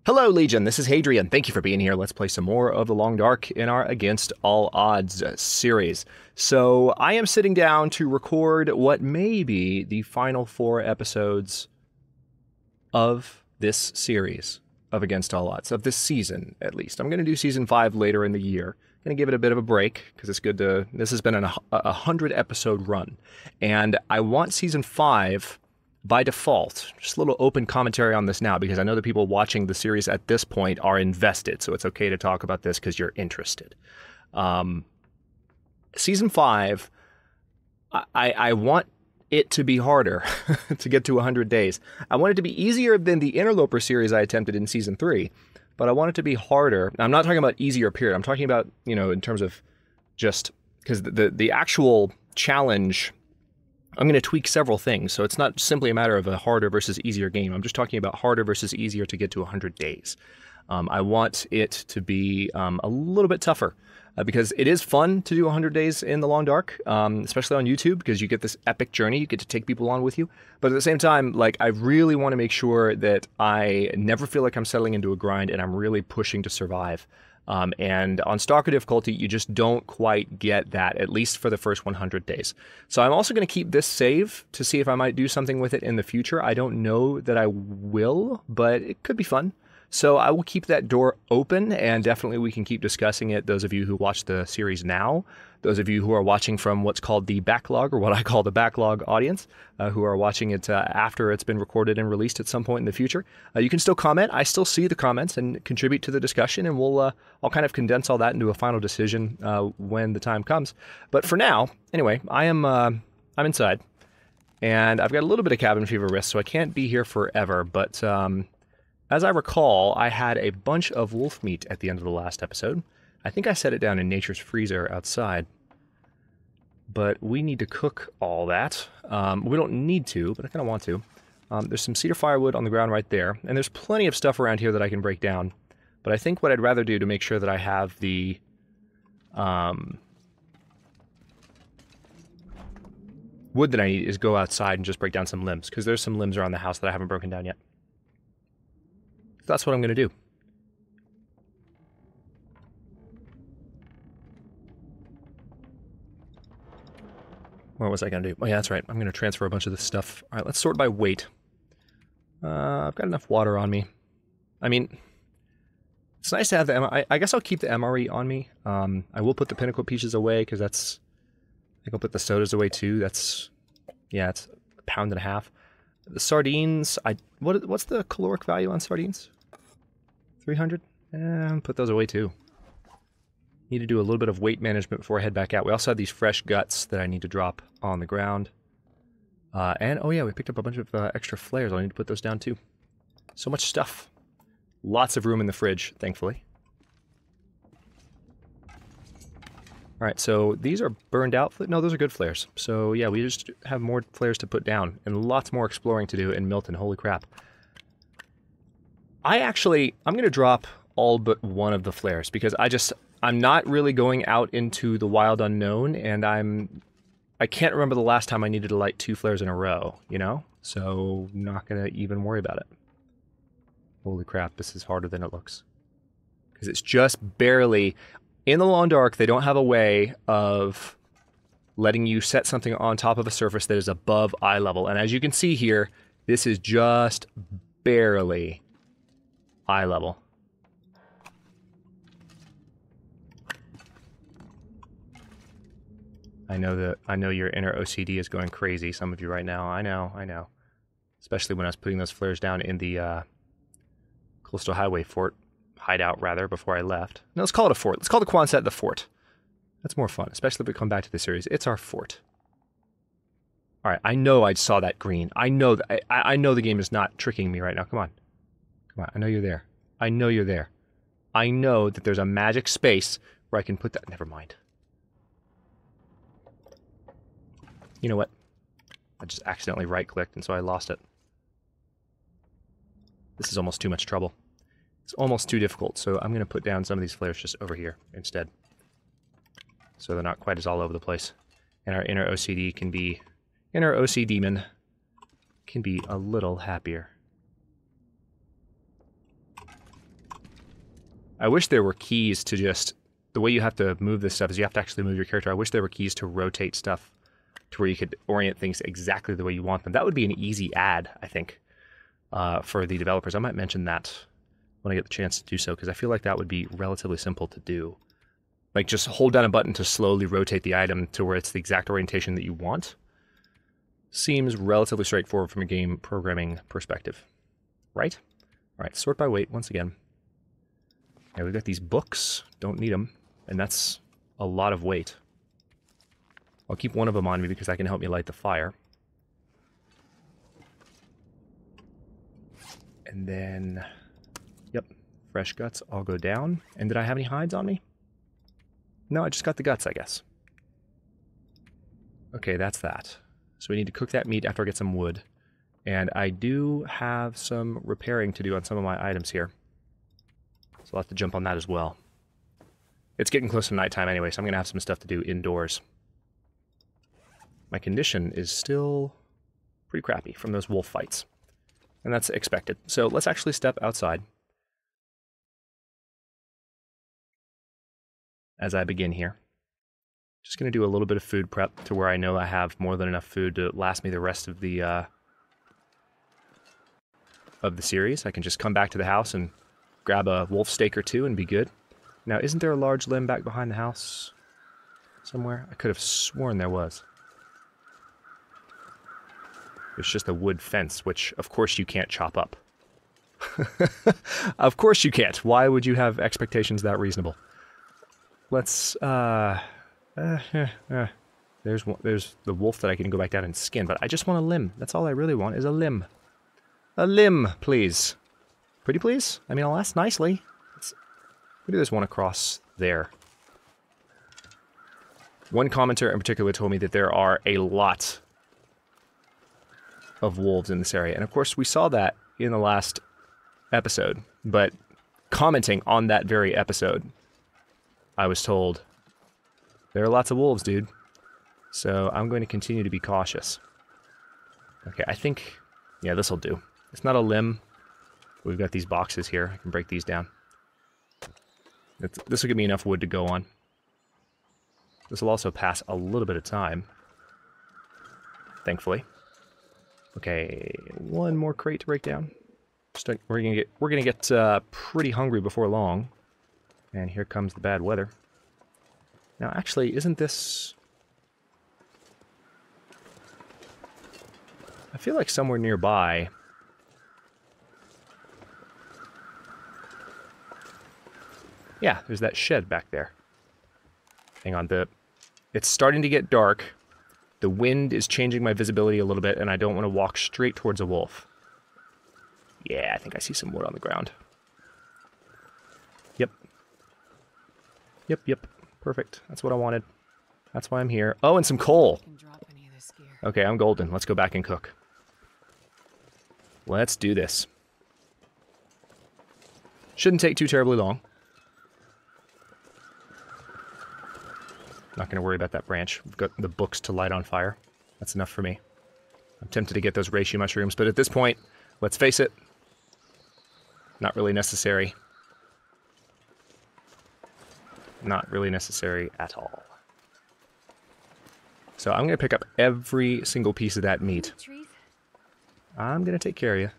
Hello, Legion. This is Hadrian. Thank you for being here. Let's play some more of The Long Dark in our Against All Odds series. So, I am sitting down to record what may be the final 4 episodes of this series of Against All Odds, of this season, at least. I'm going to do Season 5 later in the year. I'm going to give it a bit of a break, because it's good to... This has been a 100-episode run, and I want Season 5... by default, just a little open commentary on this now, because I know the people watching the series at this point are invested, so it's okay to talk about this because you're interested. Season 5, I want it to be harder to get to 100 days. I want it to be easier than the Interloper series I attempted in Season 3, but I want it to be harder. Now, I'm not talking about easier period. I'm talking about, you know, in terms of just, because the actual challenge... I'm going to tweak several things, so it's not simply a matter of a harder versus easier game. I'm just talking about harder versus easier to get to 100 days. I want it to be a little bit tougher, because it is fun to do 100 days in the Long Dark, especially on YouTube, because you get this epic journey, you get to take people on with you. But at the same time, like, I really want to make sure that I never feel like I'm settling into a grind and I'm really pushing to survive. And on Stalker difficulty, you just don't quite get that, at least for the first 100 days. So I'm also going to keep this save to see if I might do something with it in the future. I don't know that I will, but it could be fun. So I will keep that door open, and definitely we can keep discussing it. Those of you who watch the series now, those of you who are watching from what's called the backlog, or what I call the backlog audience, who are watching it after it's been recorded and released at some point in the future, you can still comment. I still see the comments and contribute to the discussion, and I'll kind of condense all that into a final decision when the time comes. But for now, anyway, I'm inside, and I've got a little bit of cabin fever risk, so I can't be here forever. But as I recall, I had a bunch of wolf meat at the end of the last episode. I think I set it down in nature's freezer outside. But we need to cook all that. We don't need to, but I kind of want to. There's some cedar firewood on the ground right there, and there's plenty of stuff around here that I can break down. But I think what I'd rather do to make sure that I have the wood that I need is go outside and just break down some limbs, because there's some limbs around the house that I haven't broken down yet. That's what I'm going to do. What was I going to do? Oh yeah, that's right. I'm going to transfer a bunch of this stuff. All right, let's sort by weight. I've got enough water on me. I mean, it's nice to have the I guess I'll keep the MRE on me. I will put the pinnacle peaches away, because that's... I think I'll put the sodas away too. That's... yeah, it's a pound and a half. The sardines, what's the caloric value on sardines? 300? Put those away too. Need to do a little bit of weight management before I head back out. We also have these fresh guts that I need to drop on the ground. And, oh yeah, we picked up a bunch of extra flares. I need to put those down too. So much stuff. Lots of room in the fridge, thankfully. Alright, so these are burned out. No, those are good flares. So yeah, we just have more flares to put down, and lots more exploring to do in Milton. Holy crap. I'm going to drop all but one of the flares, because I'm not really going out into the wild unknown, and I can't remember the last time I needed to light 2 flares in a row, you know? So, not going to even worry about it. Holy crap, this is harder than it looks. Because it's just barely... In the Long Dark, they don't have a way of letting you set something on top of a surface that is above eye level. And as you can see here, this is just barely eye level. I know your inner OCD is going crazy, some of you right now. I know. Especially when I was putting those flares down in the Coastal Highway fort. Hideout, rather, before I left. No, let's call it a fort. Let's call the Quonset the fort. That's more fun, especially if we come back to the series. It's our fort. Alright, I know I saw that green. I know the game is not tricking me right now. Come on. Come on, I know you're there. I know you're there. I know that there's a magic space where I can put that... Never mind. You know what? I just accidentally right-clicked, and so I lost it. This is almost too much trouble. It's almost too difficult, so I'm going to put down some of these flares just over here instead. So they're not quite as all over the place. And our inner OCD can be... Inner OC demon can be a little happier. I wish there were keys to just... The way you have to move this stuff is you have to actually move your character. I wish there were keys to rotate stuff to where you could orient things exactly the way you want them. That would be an easy add, I think, for the developers. I might mention that when I get the chance to do so, because I feel like that would be relatively simple to do. Like, just hold down a button to slowly rotate the item to where it's the exact orientation that you want. Seems relatively straightforward from a game programming perspective. Right? All right, sort by weight once again. Yeah, we've got these books. Don't need them. And that's a lot of weight. I'll keep one of them on me because that can help me light the fire. And then... Yep, fresh guts all go down. And did I have any hides on me? No, I just got the guts, I guess. Okay, that's that. So we need to cook that meat after I get some wood. And I do have some repairing to do on some of my items here. So I'll have to jump on that as well. It's getting close to nighttime anyway, so I'm going to have some stuff to do indoors. My condition is still pretty crappy from those wolf fights. And that's expected. So let's actually step outside. As I begin here. Just going to do a little bit of food prep to where I know I have more than enough food to last me the rest of the series. I can just come back to the house and grab a wolf steak or two and be good. Now, isn't there a large limb back behind the house somewhere? I could have sworn there was. It's just a wood fence, which, of course, you can't chop up. Of course you can't. Why would you have expectations that reasonable? Let's, there's the wolf that I can go back down and skin, but I just want a limb. That's all I really want, is a limb. A limb, please. Pretty please? I mean, I'll ask nicely. Maybe there's one across there. One commenter in particular told me that there are a lot of wolves in this area. And of course, we saw that in the last episode. But commenting on that very episode, I was told, there are lots of wolves, dude. So I'm going to continue to be cautious. Okay, I think, yeah, this'll do. It's not a limb. We've got these boxes here. I can break these down. This will give me enough wood to go on. This will also pass a little bit of time. Thankfully. Okay, one more crate to break down. We're gonna get pretty hungry before long. And here comes the bad weather. Now, actually, isn't this... I feel like somewhere nearby... Yeah, there's that shed back there. Hang on, it's starting to get dark. The wind is changing my visibility a little bit, and I don't want to walk straight towards a wolf. Yeah, I think I see some wood on the ground. Yep. Yep. Perfect. That's what I wanted. That's why I'm here. Oh, and some coal! Okay, I'm golden. Let's go back and cook. Let's do this. Shouldn't take too terribly long. Not going to worry about that branch. We've got the books to light on fire. That's enough for me. I'm tempted to get those reishi mushrooms, but at this point, let's face it, not really necessary. Not really necessary at all. So I'm going to pick up every single piece of that meat. I'm going to take care of you.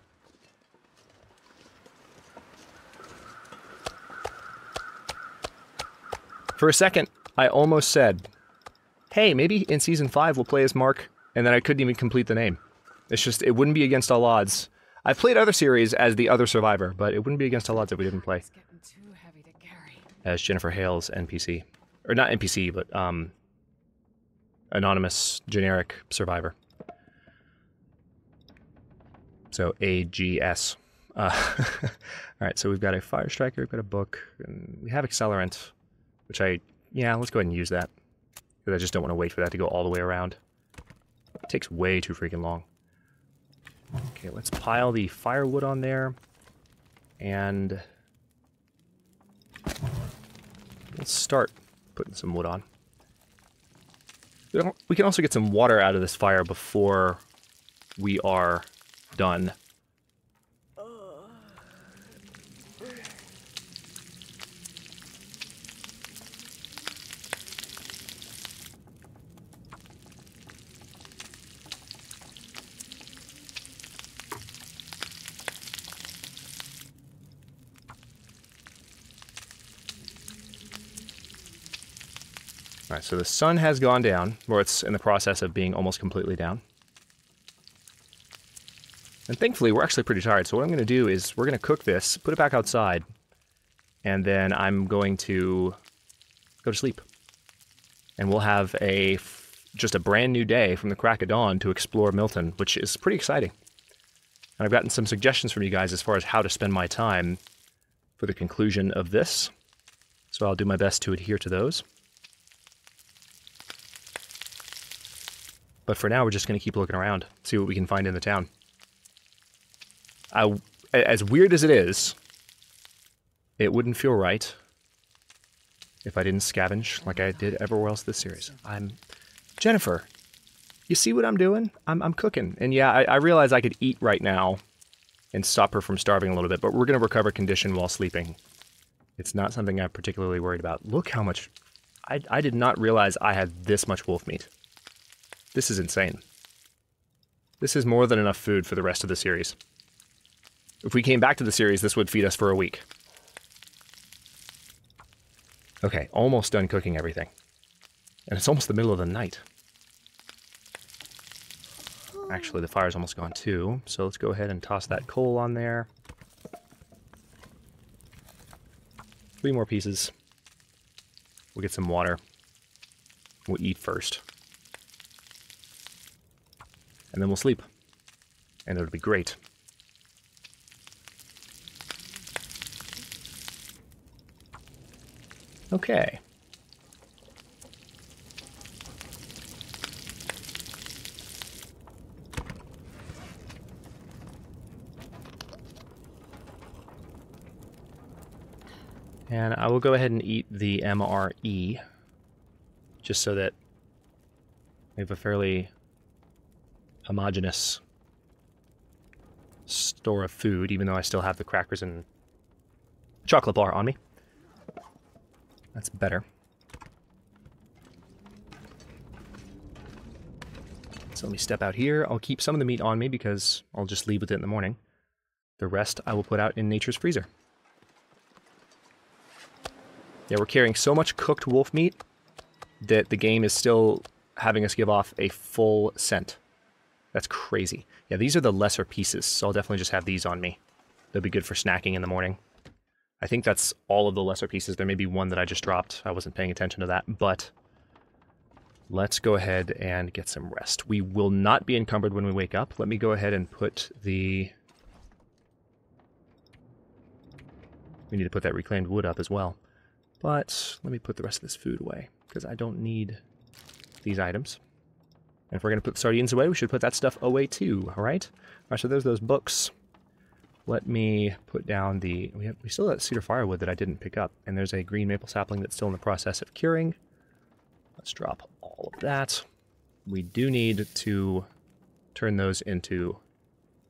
For a second, I almost said, hey, maybe in Season 5 we'll play as Mark, and then I couldn't even complete the name. It's just, it wouldn't be against all odds. I've played other series as the other survivor, but it wouldn't be against all odds if we didn't play as Jennifer Hale's NPC. Or not NPC, but anonymous, generic survivor. So, AGS. Alright, so we've got a Fire Striker, we've got a book, and we have Accelerant, which yeah, let's go ahead and use that. Because I just don't want to wait for that to go all the way around. It takes way too freaking long. Okay, let's pile the firewood on there. And let's start putting some wood on. We can also get some water out of this fire before we are done. Alright, so the sun has gone down, or it's in the process of being almost completely down. And thankfully, we're actually pretty tired, so what I'm going to do is we're going to cook this, put it back outside, and then I'm going to go to sleep. And we'll have just a brand new day from the crack of dawn to explore Milton, which is pretty exciting. And I've gotten some suggestions from you guys as far as how to spend my time for the conclusion of this, so I'll do my best to adhere to those. But for now, we're just going to keep looking around, see what we can find in the town. As weird as it is, it wouldn't feel right if I didn't scavenge like I did everywhere else this series. Jennifer, you see what I'm doing? I'm cooking. And yeah, I realize I could eat right now and stop her from starving a little bit, but we're going to recover condition while sleeping. It's not something I'm particularly worried about. Look how much... I did not realize I had this much wolf meat. This is insane. This is more than enough food for the rest of the series. If we came back to the series, this would feed us for a week. Okay, almost done cooking everything. And it's almost the middle of the night. Actually, the fire's almost gone too, so let's go ahead and toss that coal on there. 3 more pieces. We'll get some water. We'll eat first. And then we'll sleep. And it'll be great. Okay. And I will go ahead and eat the MRE, just so that we have a fairly homogeneous store of food, even though I still have the crackers and chocolate bar on me. That's better. So let me step out here. I'll keep some of the meat on me because I'll just leave with it in the morning. The rest I will put out in nature's freezer. Yeah, we're carrying so much cooked wolf meat that the game is still having us give off a full scent. That's crazy. Yeah, these are the lesser pieces, so I'll definitely just have these on me. They'll be good for snacking in the morning. I think that's all of the lesser pieces. There may be one that I just dropped. I wasn't paying attention to that, but let's go ahead and get some rest. We will not be encumbered when we wake up. Let me go ahead and put the... We need to put that reclaimed wood up as well. But let me put the rest of this food away, because I don't need these items. And if we're going to put the sardines away, we should put that stuff away too, all right? All right, so there's those books. Let me put down the... We still have cedar firewood that I didn't pick up, and there's a green maple sapling that's still in the process of curing. Let's drop all of that. We do need to turn those into...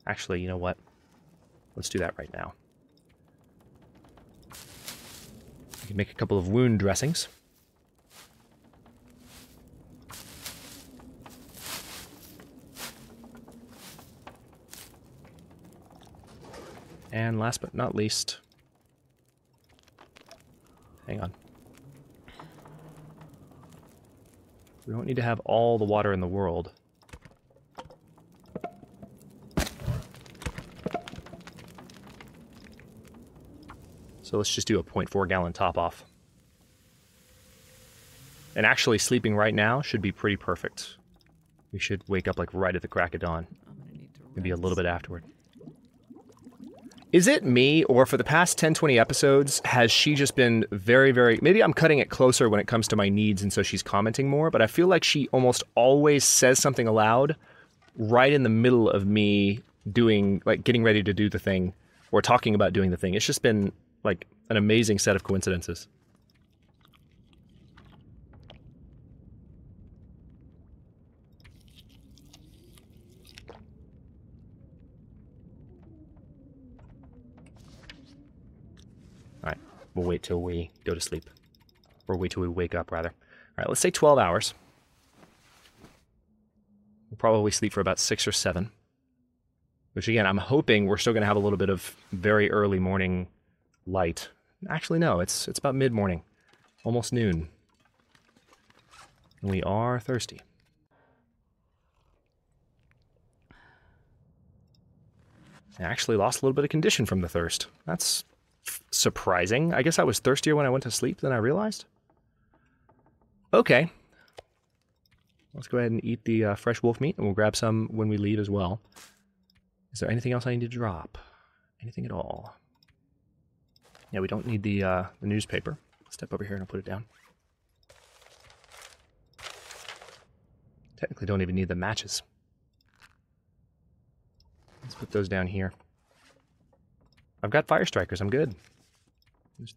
Actually, you know what? Let's do that right now. We can make a couple of wound dressings. And last but not least, hang on. We don't need to have all the water in the world. So let's just do a 0.4 gallon top off. And actually sleeping right now should be pretty perfect. We should wake up like right at the crack of dawn. Maybe a little bit afterward. Is it me, or for the past 10-20 episodes, has she just been very, very... Maybe I'm cutting it closer when it comes to my needs, and so she's commenting more, but I feel like she almost always says something aloud right in the middle of me doing, like, getting ready to do the thing, or talking about doing the thing. It's just been, like, an amazing set of coincidences. Alright, we'll wait till we go to sleep. Or wait till we wake up, rather. Alright, let's say 12 hours. We'll probably sleep for about 6 or 7. Which, again, I'm hoping we're still going to have a little bit of very early morning light. Actually, no, it's about mid-morning. Almost noon. We are thirsty. I actually lost a little bit of condition from the thirst. That's surprising. I guess I was thirstier when I went to sleep than I realized. Okay. Let's go ahead and eat the fresh wolf meat, and we'll grab some when we leave as well. Is there anything else I need to drop? Anything at all? Yeah, we don't need the newspaper. I'll step over here and I'll put it down. Technically don't even need the matches. Let's put those down here. I've got fire strikers, I'm good.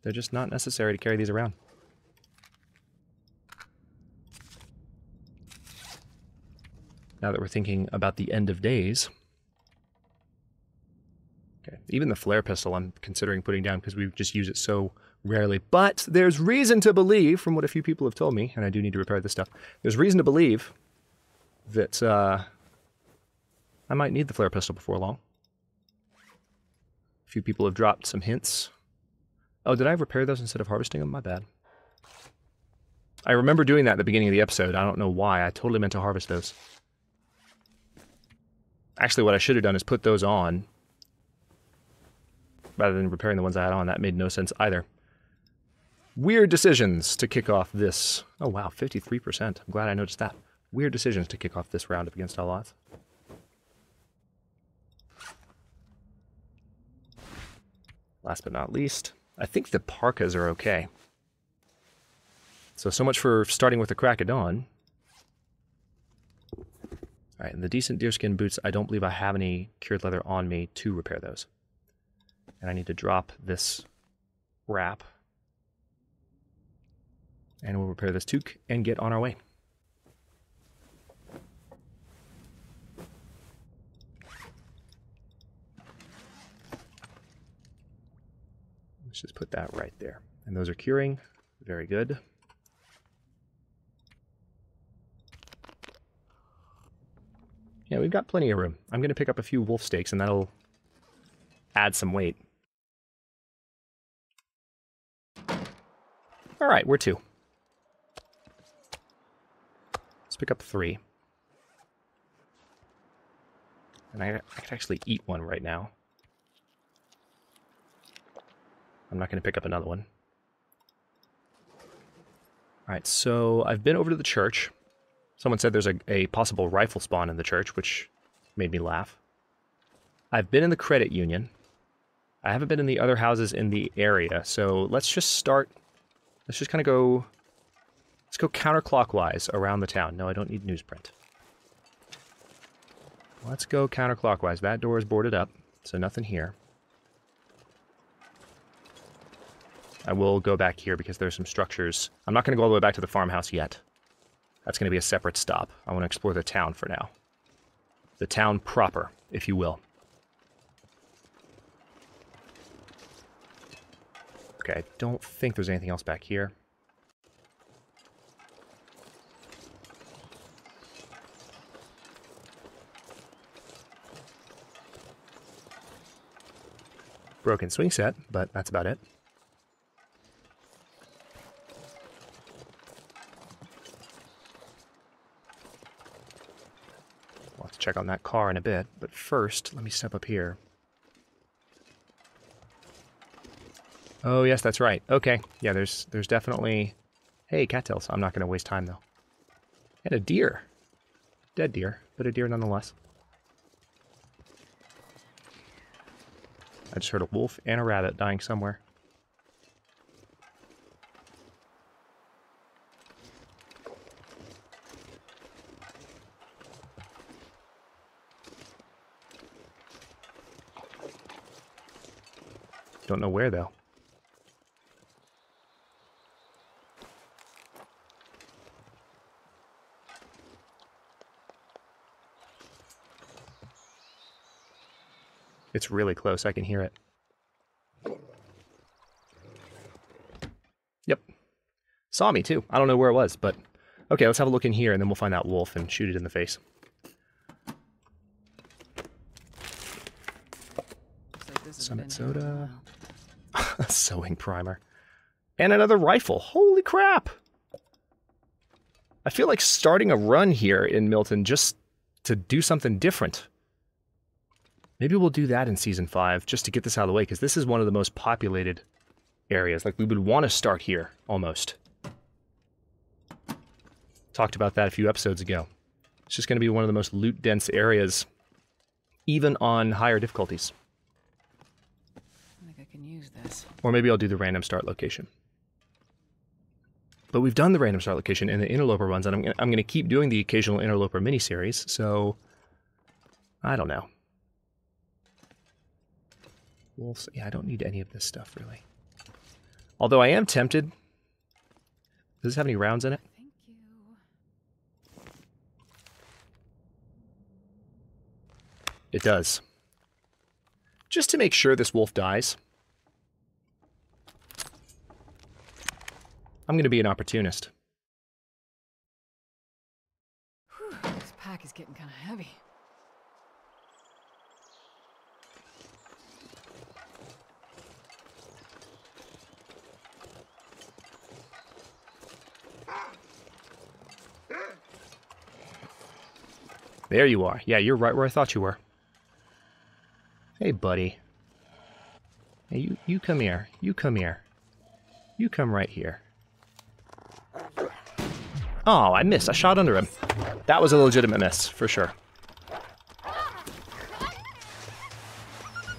They're just not necessary to carry these around. Now that we're thinking about the end of days. Okay, even the flare pistol I'm considering putting down because we just use it so rarely. But there's reason to believe, from what a few people have told me, and I do need to repair this stuff, there's reason to believe that I might need the flare pistol before long. A few people have dropped some hints. Oh, did I repair those instead of harvesting them? My bad. I remember doing that at the beginning of the episode. I don't know why. I totally meant to harvest those. Actually, what I should have done is put those on rather than repairing the ones I had on. That made no sense either. Weird decisions to kick off this. Oh wow, 53%. I'm glad I noticed that. Weird decisions to kick off this round up against all odds. Last but not least, I think the parkas are okay. So much for starting with the crack of dawn. Alright, and the decent deerskin boots, I don't believe I have any cured leather on me to repair those. And I need to drop this wrap. And we'll repair this toque and get on our way. Let's just put that right there. And those are curing. Very good. Yeah, we've got plenty of room. I'm going to pick up a few wolf steaks, and that'll add some weight. All right, we're 2. Let's pick up 3. And I could actually eat one right now. I'm not going to pick up another one. All right, so I've been over to the church. Someone said there's a possible rifle spawn in the church, which made me laugh. I've been in the credit union. I haven't been in the other houses in the area, so let's just start... Let's just kind of go... Let's go counterclockwise around the town. No, I don't need newsprint. Let's go counterclockwise. That door is boarded up, so nothing here. I will go back here because there's some structures. I'm not going to go all the way back to the farmhouse yet. That's going to be a separate stop. I want to explore the town for now. The town proper, if you will. Okay, I don't think there's anything else back here. Broken swing set, but that's about it. We'll have to check on that car in a bit, but first, let me step up here. Oh, yes, that's right. Okay, yeah, there's definitely... Hey, cattails. I'm not going to waste time, though. And a deer. Dead deer, but a deer nonetheless. I just heard a wolf and a rabbit dying somewhere. Don't know where, though. It's really close. I can hear it. Yep. Saw me, too. I don't know where it was, but... Okay, let's have a look in here, and then we'll find that wolf and shoot it in the face. Summit soda. Sewing primer. And another rifle. Holy crap! I feel like starting a run here in Milton just to do something different. Maybe we'll do that in Season 5, just to get this out of the way, because this is one of the most populated areas. Like, we would want to start here, almost. Talked about that a few episodes ago. It's just going to be one of the most loot-dense areas, even on higher difficulties. I think I can use this. Or maybe I'll do the random start location. But we've done the random start location in the Interloper runs, and I'm going to keep doing the occasional Interloper miniseries, so... I don't know. We'll see. I don't need any of this stuff, really. Although I am tempted... Does this have any rounds in it? Thank you. It does. Just to make sure this wolf dies. I'm going to be an opportunist. Whew, this pack is getting kind of heavy. There you are. Yeah, you're right where I thought you were. Hey, buddy. Hey, you come here. You come here. You come right here. Oh, I missed. I shot under him. That was a legitimate miss, for sure.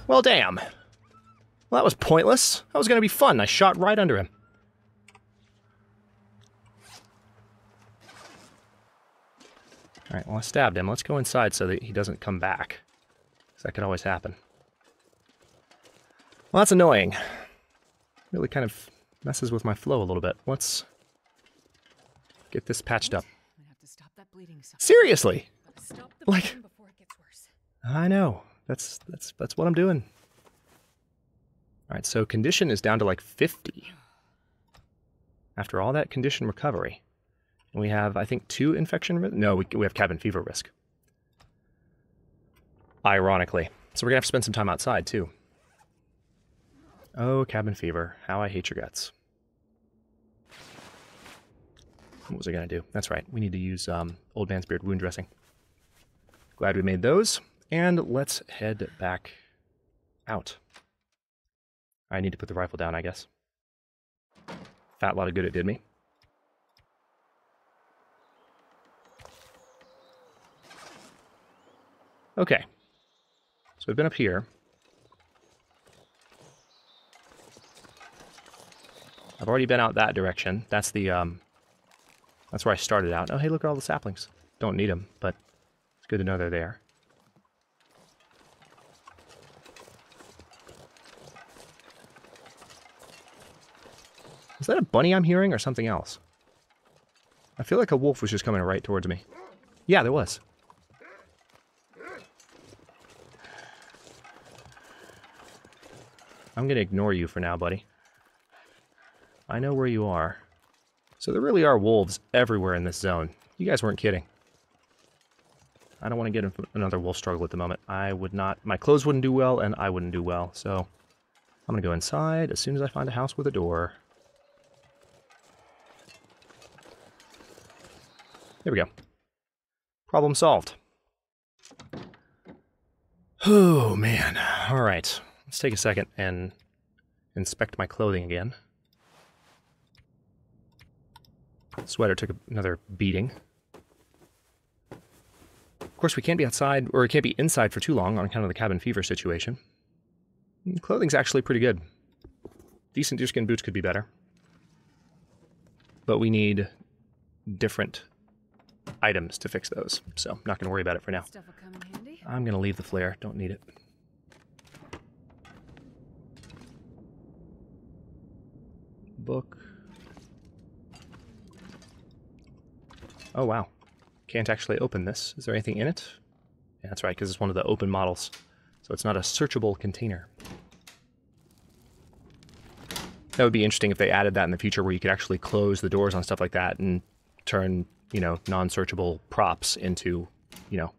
Well, damn. Well, that was pointless. That was going to be fun. I shot right under him. Alright, well, I stabbed him. Let's go inside so that he doesn't come back. Because that could always happen. Well, that's annoying. Really kind of messes with my flow a little bit. Let's get this patched up. Have to stop that bleeding. Seriously! Stop the bleeding before it gets worse. I know. That's what I'm doing. Alright, so condition is down to like 50. After all that condition recovery. And we have, I think, 2 infection risk? No, we have cabin fever risk. Ironically. So we're going to have to spend some time outside, too. Oh, cabin fever. How I hate your guts. What was I going to do? That's right. We need to use Old Man's Beard wound dressing. Glad we made those. And let's head back out. I need to put the rifle down, I guess. Fat lot of good it did me. Okay. So we've been up here. I've already been out that direction. That's the, that's where I started out. Oh, hey, look at all the saplings. Don't need them, but it's good to know they're there. Is that a bunny I'm hearing or something else? I feel like a wolf was just coming right towards me. Yeah, there was. I'm going to ignore you for now, buddy. I know where you are. So there really are wolves everywhere in this zone. You guys weren't kidding. I don't want to get into another wolf struggle at the moment. I would not... My clothes wouldn't do well, and I wouldn't do well. So I'm going to go inside as soon as I find a house with a door. There we go. Problem solved. Oh, man. All right. Let's take a second and inspect my clothing again. Sweater took another beating. Of course, we can't be outside, or it can't be inside for too long on account of the cabin fever situation. Clothing's actually pretty good. Decent deerskin boots could be better. But we need different items to fix those, so I'm not going to worry about it for now. Stuff will come in handy. I'm going to leave the flare. Don't need it. Book. Oh, wow. Can't actually open this. Is there anything in it? Yeah, that's right, because it's one of the open models. So it's not a searchable container. That would be interesting if they added that in the future, where you could actually close the doors on stuff like that and turn, you know, non-searchable props into, you know,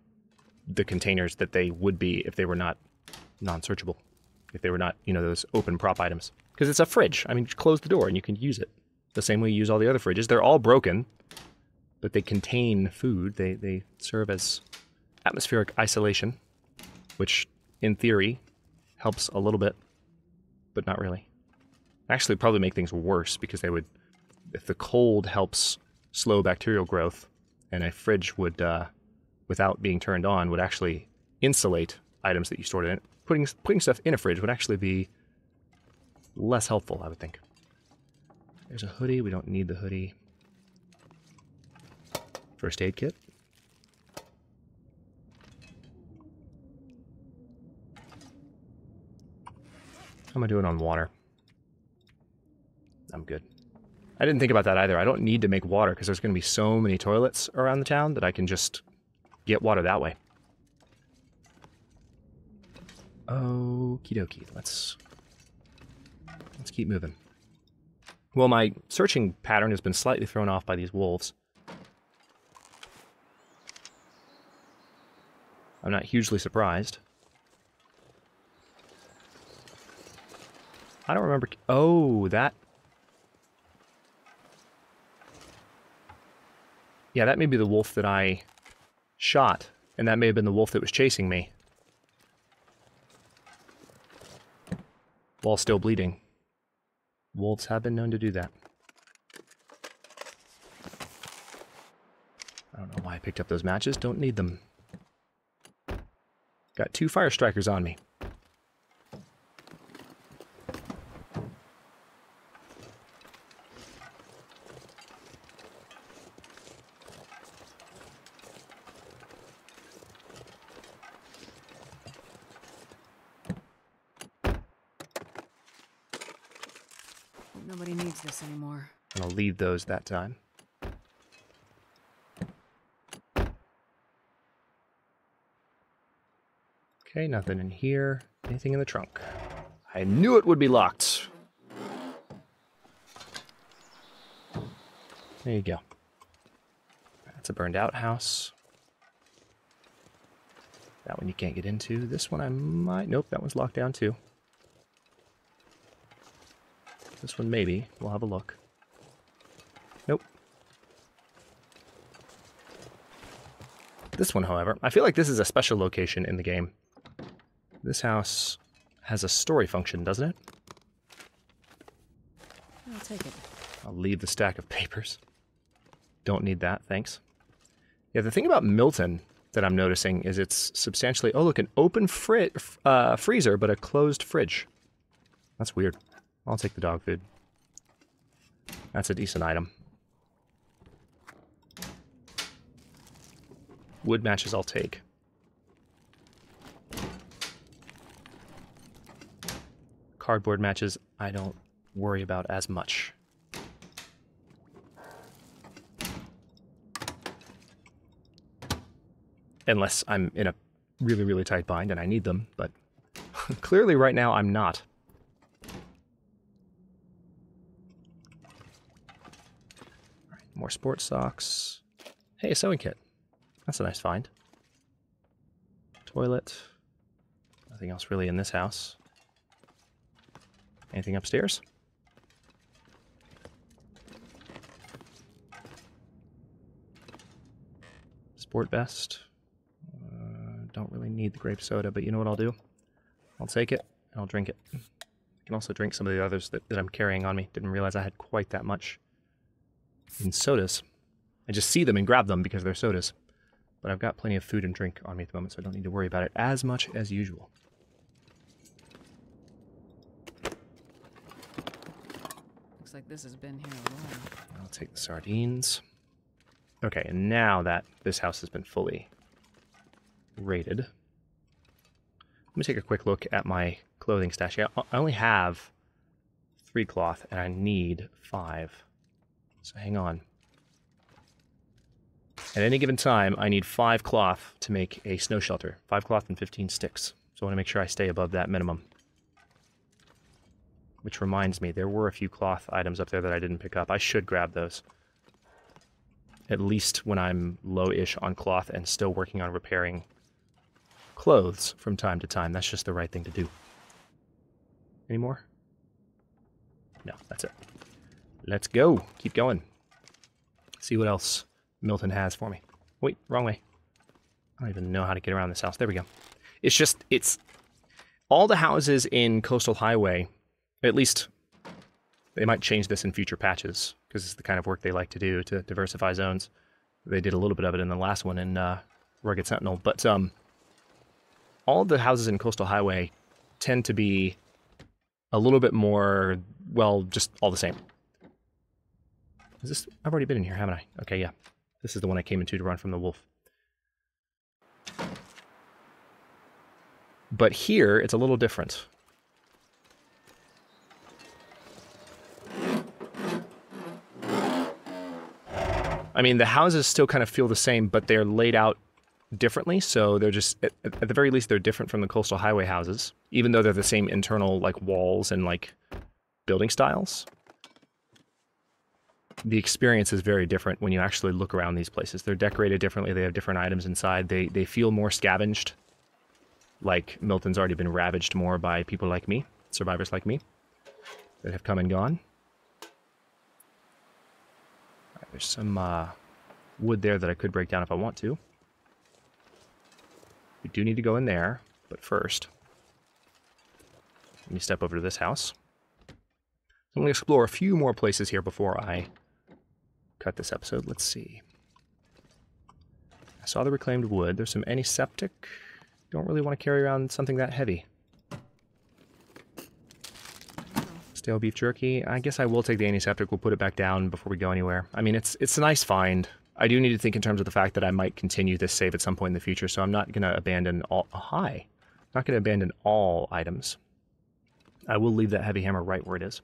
the containers that they would be if they were not non-searchable. If they were not, you know, those open prop items. Because it's a fridge. I mean, just close the door and you can use it. The same way you use all the other fridges. They're all broken. but they contain food. They serve as atmospheric isolation, which in theory helps a little bit, but not really. Actually, probably make things worse because they would, if the cold helps slow bacterial growth, and a fridge would, without being turned on, would actually insulate items that you stored in it. Putting stuff in a fridge would actually be less helpful, I would think. There's a hoodie. We don't need the hoodie. First aid kit. How am I doing on water? I'm good. I didn't think about that either. I don't need to make water because there's going to be so many toilets around the town that I can just get water that way. Okie dokie. Let's keep moving. Well, my searching pattern has been slightly thrown off by these wolves. I'm not hugely surprised. I don't remember... Oh, that... Yeah, that may be the wolf that I shot, and that may have been the wolf that was chasing me. While still bleeding. Wolves have been known to do that. I don't know why I picked up those matches. Don't need them. Got 2 fire strikers on me. Nobody needs this anymore. And I'll leave those that time. Okay, nothing in here. Anything in the trunk? I knew it would be locked. There you go. That's a burned out house. That one you can't get into. This one I might... Nope, that one's locked down too. This one maybe. We'll have a look. Nope. This one, however, I feel like this is a special location in the game. This house has a story function, doesn't it? I'll take it. I'll leave the stack of papers. Don't need that, thanks. Yeah, the thing about Milton that I'm noticing is it's substantially... Oh, look, an open freezer, but a closed fridge. That's weird. I'll take the dog food. That's a decent item. Wood matches I'll take. Cardboard matches I don't worry about as much. Unless I'm in a really, really tight bind and I need them, but clearly right now I'm not. All right, more sports socks. Hey, a sewing kit. That's a nice find. Toilet. Nothing else really in this house. Anything upstairs? Sport vest. Don't really need the grape soda, but you know what I'll do? I'll take it, and I'll drink it. I can also drink some of the others that I'm carrying on me. Didn't realize I had quite that much in sodas. I just see them and grab them because they're sodas. But I've got plenty of food and drink on me at the moment, so I don't need to worry about it as much as usual. Looks like this has been here a while. I'll take the sardines. Okay, and now that this house has been fully raided, let me take a quick look at my clothing stash. Yeah, I only have 3 cloth, and I need 5. So hang on. At any given time, I need 5 cloth to make a snow shelter. 5 cloth and 15 sticks. So I want to make sure I stay above that minimum. Which reminds me, there were a few cloth items up there that I didn't pick up. I should grab those. At least when I'm low-ish on cloth and still working on repairing clothes from time to time. That's just the right thing to do. Any more? No, that's it. Let's go. Keep going. See what else Milton has for me. Wait, wrong way. I don't even know how to get around this house. There we go. It's just, it's... All the houses in Coastal Highway, at least they might change this in future patches, because it's the kind of work they like to do to diversify zones. They did a little bit of it in the last one in Rugged Sentinel, but all of the houses in Coastal Highway tend to be a little bit more, well, just all the same. Is this... I've already been in here, haven't I? Okay, yeah. This is the one I came into to run from the wolf. But here, it's a little different. I mean, the houses still kind of feel the same, but they're laid out differently, so they're just, at the very least, they're different from the Coastal Highway houses, even though they're the same internal, like, walls and, like, building styles. The experience is very different when you actually look around these places. They're decorated differently, they have different items inside, they feel more scavenged. Like Milton's already been ravaged more by people like me, survivors like me, that have come and gone. Right, there's some wood there that I could break down if I want to. We do need to go in there, but first, let me step over to this house. I'm going to explore a few more places here before I cut this episode. Let's see. I saw the reclaimed wood. There's some antiseptic. Don't really want to carry around something that heavy. Stale beef jerky. I guess I will take the antiseptic. We'll put it back down before we go anywhere. I mean, it's a nice find. I do need to think in terms of the fact that I might continue this save at some point in the future, so I'm not going to abandon all... Not going to abandon all items. I will leave that heavy hammer right where it is.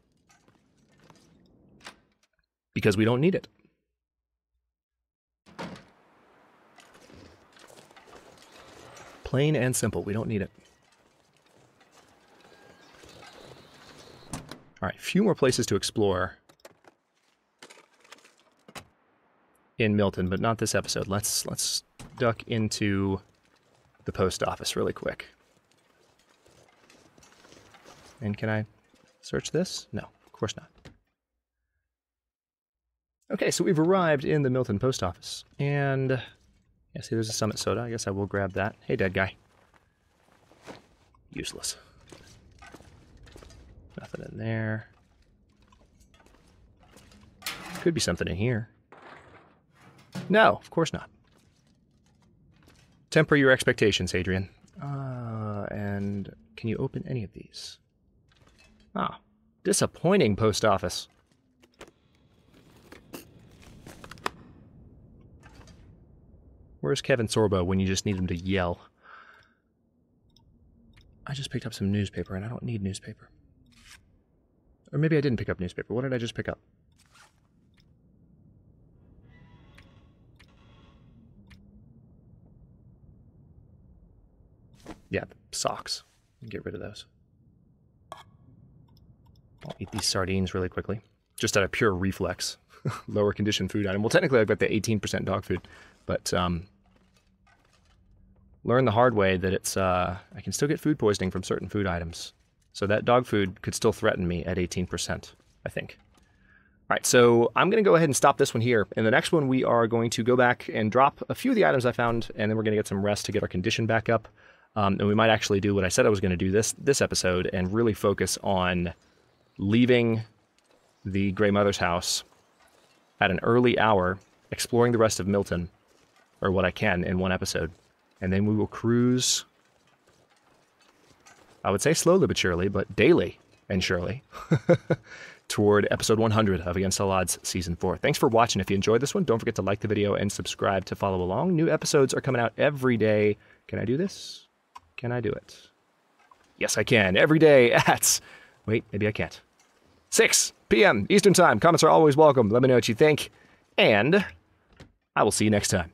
Because we don't need it. Plain and simple, we don't need it. Alright, a few more places to explore in Milton, but not this episode. Let's duck into the post office really quick. And can I search this? No, of course not. Okay, so we've arrived in the Milton post office, and yeah, see there's a Summit soda. I guess I will grab that. Hey, dead guy. Useless. Nothing in there. Could be something in here. No, of course not. Temper your expectations, Hadrian. And can you open any of these? Ah, disappointing post office. Where's Kevin Sorbo when you just need him to yell? I just picked up some newspaper, and I don't need newspaper. Or maybe I didn't pick up newspaper. What did I just pick up? Yeah, socks. Get rid of those. I'll eat these sardines really quickly. Just out of pure reflex. Lower condition food item. Well, technically I've got the 18% dog food, but learn the hard way that it's I can still get food poisoning from certain food items. So that dog food could still threaten me at 18%, I think. All right, so I'm going to go ahead and stop this one here. In the next one, we are going to go back and drop a few of the items I found, and then we're going to get some rest to get our condition back up. And we might actually do what I said I was going to do this episode and really focus on leaving the Grey Mother's house at an early hour, exploring the rest of Milton, or what I can in one episode. And then we will cruise, I would say slowly but surely, but daily and surely, toward episode 100 of Against All Odds Season 4. Thanks for watching. If you enjoyed this one, don't forget to like the video and subscribe to follow along. New episodes are coming out every day. Can I do this? Can I do it? Yes, I can. Every day at... Wait, maybe I can't. 6 p.m. Eastern Time. Comments are always welcome. Let me know what you think. And I will see you next time.